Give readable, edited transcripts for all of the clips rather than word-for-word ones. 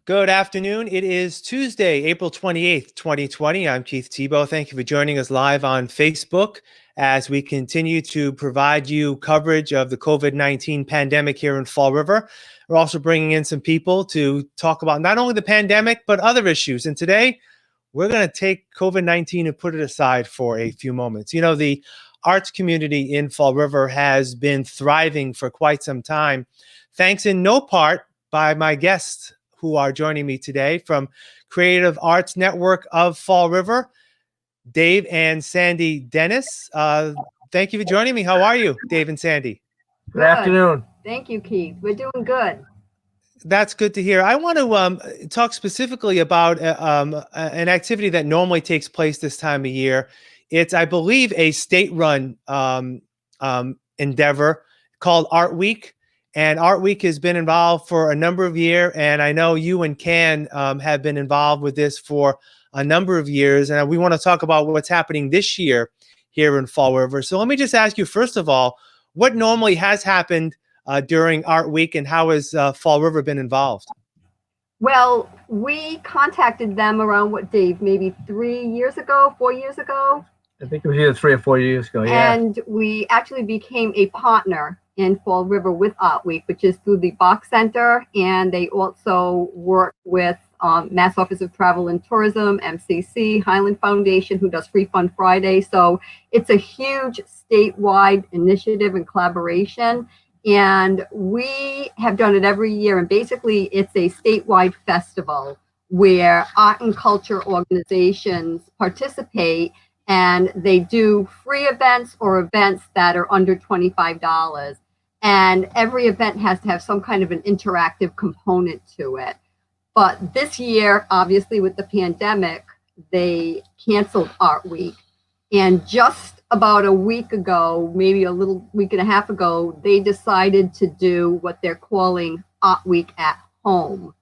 Good afternoon. It is Tuesday, April 28th, 2020. I'm Keith Tebow. Thank you for joining us live on Facebook as we continue to provide you coverage of the COVID-19 pandemic here in Fall River. We're also bringing in some people to talk about not only the pandemic, but other issues. And today, we're going to take COVID-19 and put it aside for a few moments. You know, the arts community in Fall River has been thriving for quite some time, thanks in no part by my guests who are joining me today from Creative Arts Network of Fall River, Dave and Sandy Dennis. Thank you for joining me. How are you, Dave and Sandy? Good afternoon. Thank you, Keith. We're doing good. That's good to hear. I want to talk specifically about an activity that normally takes place this time of year. It's, I believe, a state-run endeavor called ArtWeek. And ArtWeek has been involved for a number of years, and I know you and Ken have been involved with this for a number of years. And we want to talk about what's happening this year here in Fall River. So let me just ask you, first of all, what normally has happened during ArtWeek, and how has Fall River been involved? Well, we contacted them around, what, Dave, maybe 3 years ago, 4 years ago? I think it was either 3 or 4 years ago, yeah. And we actually became a partner in Fall River with ArtWeek, which is through the Bach Center, and they also work with Mass Office of Travel and Tourism, MCC, Highland Foundation, who does Free Fun Friday. So it's a huge statewide initiative and collaboration, and we have done it every year. And basically, it's a statewide festival where art and culture organizations participate, and they do free events or events that are under $25. And every event has to have some kind of an interactive component to it. But this year, obviously with the pandemic, they canceled ArtWeek. And just about a week ago, maybe a little week and a half ago, they decided to do what they're calling ArtWeek at Home.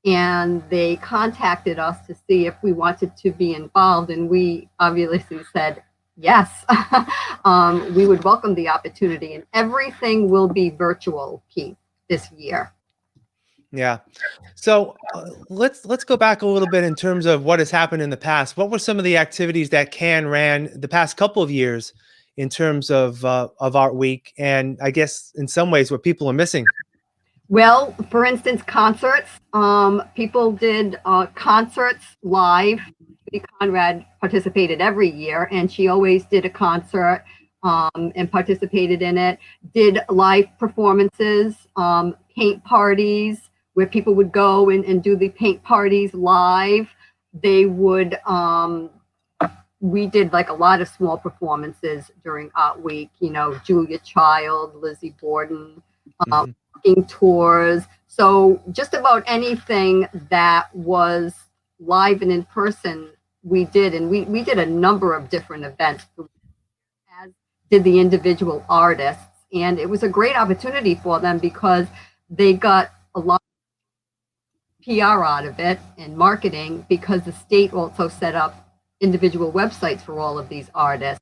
And they contacted us to see if we wanted to be involved. And we obviously said, yes, we would welcome the opportunity. And everything will be virtual, Keith, this year. Yeah. So let's go back a little bit in terms of what has happened in the past. What were some of the activities that Can ran the past couple of years in terms of ArtWeek? And I guess in some ways what people are missing. Well, for instance, concerts. People did concerts live. Judy Conrad participated every year, and she always did a concert and participated in it. Did live performances, paint parties, where people would go and do the paint parties live. They would, we did like a lot of small performances during ArtWeek, you know, Julia Child, Lizzie Borden, tours. So just about anything that was live and in person, we did. And we did a number of different events, as did the individual artists. And it was a great opportunity for them because they got a lot of PR out of it and marketing, because the state also set up individual websites for all of these artists.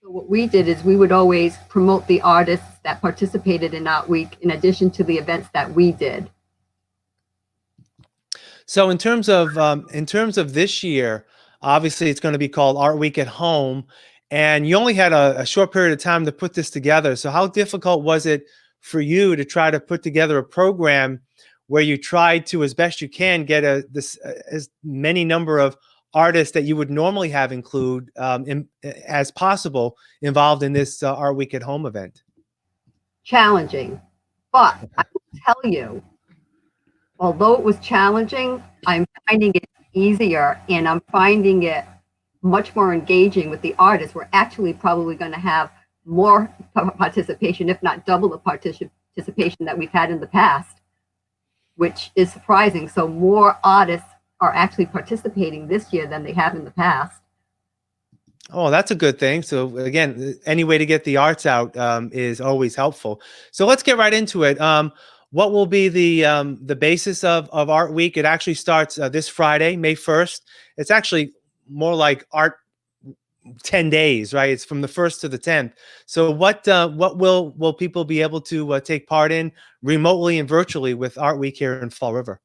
So what we did is we would always promote the artists that participated in ArtWeek in addition to the events that we did. So in terms of this year, obviously it's going to be called ArtWeek at Home, and you only had a short period of time to put this together. So how difficult was it for you to try to put together a program where you tried to, as best you can, get as many number of artists that you would normally have include as possible involved in this ArtWeek at Home event? Challenging, but I will tell you, although it was challenging, I'm finding it easier, and I'm finding it much more engaging with the artists. We're actually probably going to have more participation, if not double the participation that we've had in the past, which is surprising. So more artists are actually participating this year than they have in the past. Oh, that's a good thing. So again, any way to get the arts out is always helpful. So let's get right into it. What will be the basis of ArtWeek? It actually starts this Friday, May 1st. It's actually more like Art 10 days, right? It's from the 1st to the 10th. So what will people be able to take part in remotely and virtually with ArtWeek here in Fall River?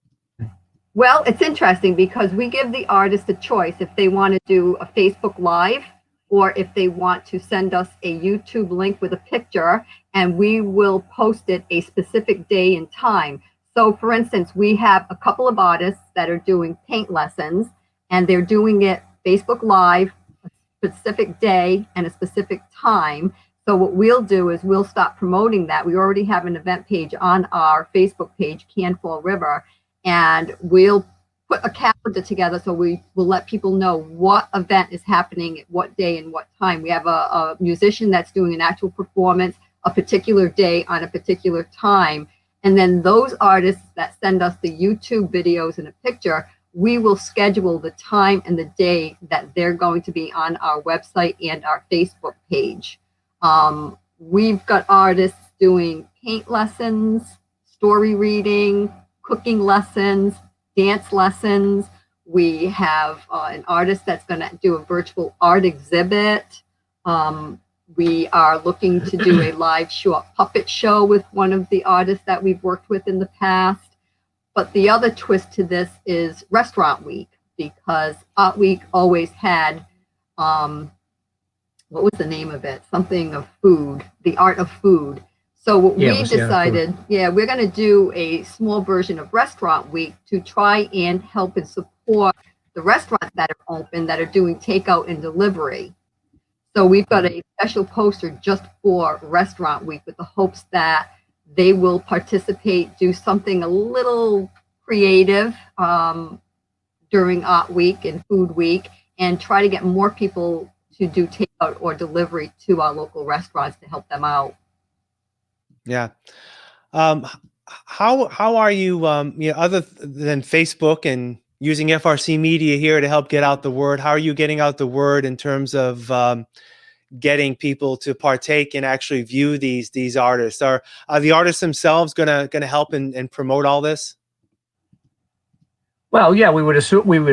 Well, it's interesting because we give the artist a choice if they want to do a Facebook Live or if they want to send us a YouTube link with a picture, and we will post it a specific day and time. So for instance, we have a couple of artists that are doing paint lessons, and they're doing it Facebook Live, a specific day and a specific time. So what we'll do is we'll stop promoting that. We already have an event page on our Facebook page, Can Fall River, and we'll put a calendar together so we will let people know what event is happening at what day and what time. We have a musician that's doing an actual performance a particular day on a particular time. And then those artists that send us the YouTube videos and a picture, we will schedule the time and the day that they're going to be on our website and our Facebook page. We've got artists doing paint lessons, story reading, cooking lessons, dance lessons. We have an artist that's going to do a virtual art exhibit. We are looking to do a live short puppet show with one of the artists that we've worked with in the past. But the other twist to this is Restaurant Week, because Art Week always had, what was the name of it? Something of food, the art of food. So what we decided, we're going to do a small version of Restaurant Week to try and help and support the restaurants that are open, that are doing takeout and delivery. So we've got a special poster just for Restaurant Week with the hopes that they will participate, do something a little creative during Art Week and Food Week, and try to get more people to do takeout or delivery to our local restaurants to help them out. Yeah. How are you, other than Facebook and using FRCmedia here to help get out the word, how are you getting out the word in terms of getting people to partake and actually view these artists? Are the artists themselves gonna help and promote all this? Well, yeah, we would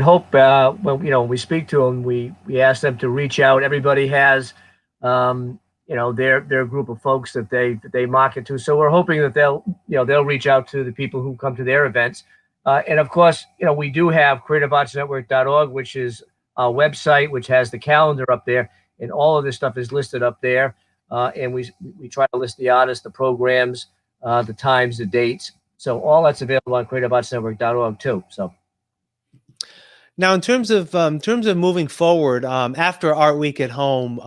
hope. When we speak to them, we ask them to reach out. Everybody has, their group of folks that they market to. So we're hoping that they'll reach out to the people who come to their events. And of course, we do have creativeartsnetwork.org, which is our website, which has the calendar up there. And all of this stuff is listed up there. And we try to list the artists, the programs, the times, the dates. So all that's available on creativeartsnetwork.org too. So now, in terms of moving forward after Art Week at Home,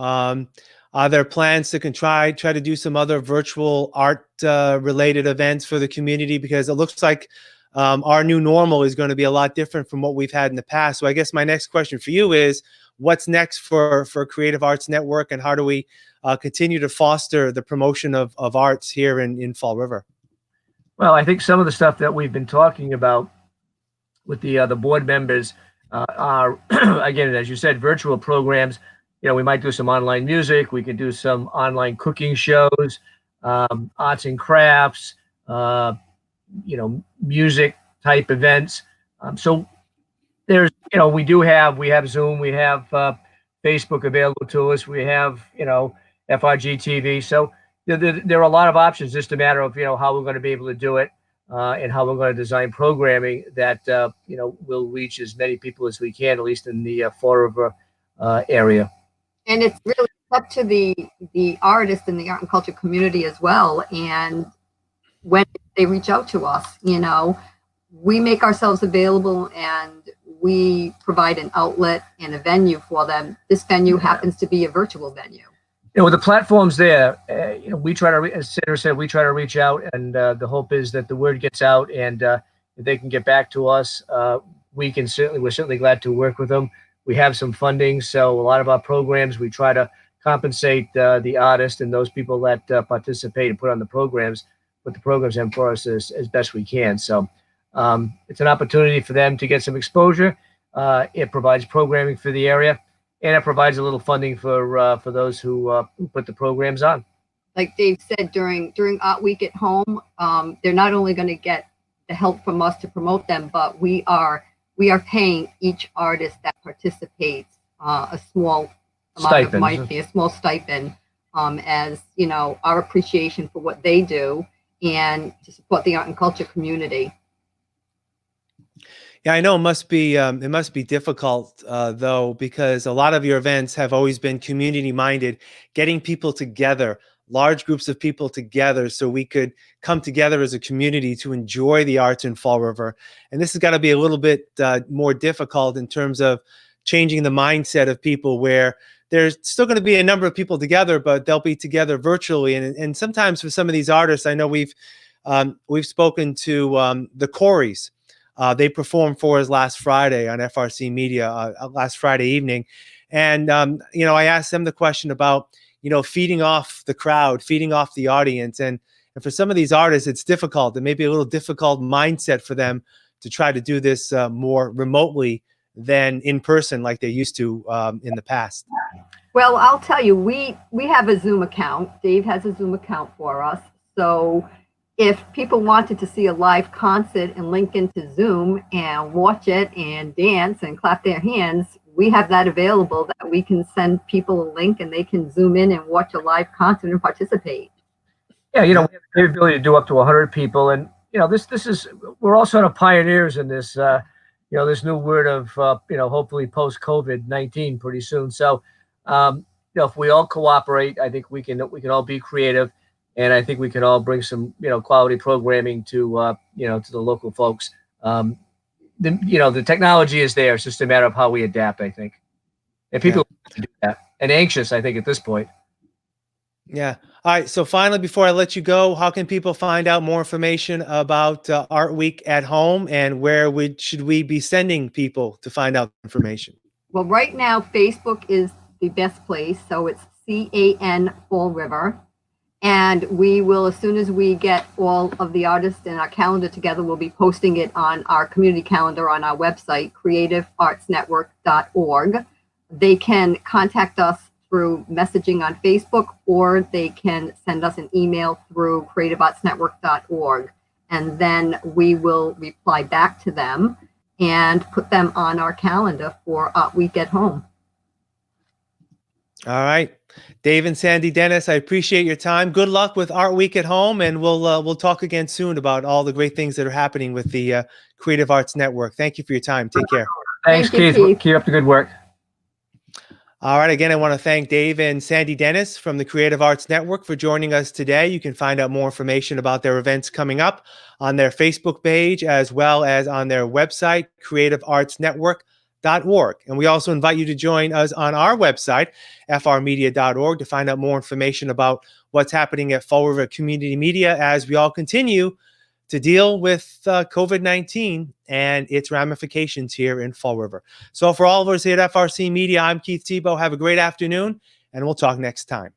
are there plans to try to do some other virtual art related events for the community? Because it looks like our new normal is going to be a lot different from what we've had in the past. So I guess my next question for you is, what's next for Creative Arts Network, and how do we continue to foster the promotion of arts here in Fall River? Well, I think some of the stuff that we've been talking about with the board members are, again, as you said, virtual programs. We might do some online music. We could do some online cooking shows, arts and crafts, music type events. So there's, we have Zoom, we have Facebook available to us. We have, FRG TV. So there are a lot of options, just a matter of, how we're going to be able to do it and how we're going to design programming that, will reach as many people as we can, at least in the Fall River area. And it's really up to the artists in the art and culture community as well. And when they reach out to us, we make ourselves available and we provide an outlet and a venue for them. This venue happens to be a virtual venue. With the platforms there, we try to, as Sarah said, we try to reach out, and the hope is that the word gets out and if they can get back to us. We're certainly glad to work with them. We have some funding, so a lot of our programs, we try to compensate the artist and those people that participate and put the programs in for us as best we can. So it's an opportunity for them to get some exposure. It provides programming for the area, and it provides a little funding for those who put the programs on. Like Dave said, during Art Week at Home, they're not only going to get the help from us to promote them, but we are paying each artist that participates a small amount of money, a small stipend, as our appreciation for what they do and to support the art and culture community. Yeah, I know it must be difficult though, because a lot of your events have always been community minded, getting people together, large groups of people together, so we could come together as a community to enjoy the arts in Fall River. And this has got to be a little bit more difficult in terms of changing the mindset of people, where there's still going to be a number of people together, but they'll be together virtually. And sometimes for some of these artists, I know we've spoken to the Coreys. They performed for us last Friday on FRCmedia, last Friday evening. And, I asked them the question about, feeding off the crowd, feeding off the audience. And for some of these artists, it's difficult. It may be a little difficult mindset for them to try to do this more remotely than in person like they used to in the past. Well, I'll tell you, we have a Zoom account. Dave has a Zoom account for us. So if people wanted to see a live concert and link into Zoom and watch it and dance and clap their hands, we have that available, that we can send people a link and they can Zoom in and watch a live concert and participate. Yeah, we have the ability to do up to 100 people. And, this is, we're all sort of pioneers in this, this new word of, hopefully post-COVID-19 pretty soon. So, if we all cooperate, I think we can all be creative. And I think we can all bring some, quality programming to, to the local folks. The technology is there. It's just a matter of how we adapt, I think. And people do that, and anxious, I think, at this point. Yeah. All right. So finally, before I let you go, how can people find out more information about Art Week at Home, and where should we be sending people to find out information? Well, right now, Facebook is the best place. So it's CAN Fall River. And we will, as soon as we get all of the artists in our calendar together, we'll be posting it on our community calendar on our website, creativeartsnetwork.org. They can contact us through messaging on Facebook, or they can send us an email through creativeartsnetwork.org. And then we will reply back to them and put them on our calendar for Art Week at Home. All right. Dave and Sandy Dennis, I appreciate your time. Good luck with Art Week at Home, and we'll talk again soon about all the great things that are happening with the Creative Arts Network. Thank you for your time. Take care. Thanks, Thank Keith. you, Keith. Keep up the good work. All right. Again, I want to thank Dave and Sandy Dennis from the Creative Arts Network for joining us today. You can find out more information about their events coming up on their Facebook page, as well as on their website, creativeartsnetwork.org. And we also invite you to join us on our website, FRCmedia.org, to find out more information about what's happening at Fall River Community Media as we all continue to deal with COVID-19 and its ramifications here in Fall River. So for all of us here at FRCmedia, I'm Keith Tebow. Have a great afternoon, and we'll talk next time.